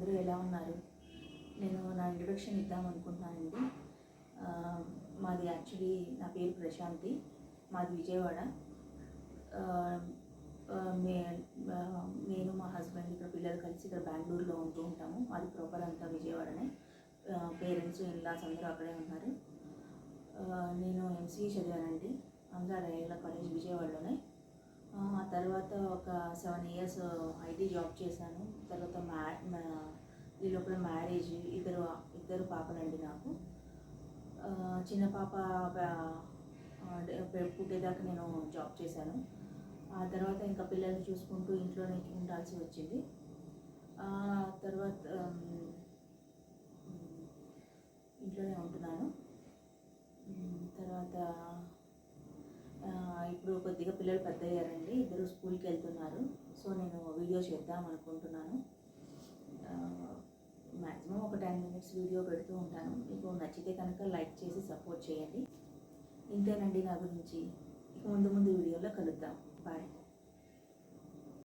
అందరూ ఎలా ఉన్నారు? నేను నా ఇంట్రొడక్షన్ ఇద్దాం అనుకుంటున్నానండి. మాది యాక్చువల్లీ నా పేరు ప్రశాంతి, మాది విజయవాడ. నేను మా హస్బెండ్ ఇక్కడ పిల్లలు కలిసి ఇక్కడ బెంగళూరులో ఉంటూ ఉంటాము. మాది ప్రాపర్ అంతా విజయవాడనే. పేరెంట్స్ ఇన్లాస్ అందరూ అక్కడే ఉన్నారు. నేను ఎంసీఏ చదివానండి, ఆంధ్ర రైల్వే కాలేజ్ విజయవాడలోనే. ఆ తర్వాత ఒక 7 years ఐటీ జాబ్ చేశాను. తర్వాత ఈ లోపల మ్యారేజ్, ఇద్దరు పాపలండి నాకు. చిన్న పాప పుట్టేదాకా నేను జాబ్ చేశాను. ఆ తర్వాత ఇంకా పిల్లల్ని చూసుకుంటూ ఇంట్లోనే ఉండాల్సి వచ్చింది. తర్వాత ఇంట్లోనే ఉంటున్నాను. తర్వాత ఇప్పుడు కొద్దిగా పిల్లలు పెద్ద అయ్యారండి, ఇద్దరు స్కూల్కి వెళ్తున్నారు. సో నేను వీడియో చేద్దాం అనుకుంటున్నాను. మ్యాక్సిమం ఒక 10 minutes వీడియో పెడుతూ ఉంటాను. మీకు నచ్చితే కనుక లైక్ చేసి సపోర్ట్ చేయండి. ఇంతేనండి నా గురించి. ఇక ముందు వీడియోలో కలుద్దాం. బాయ్.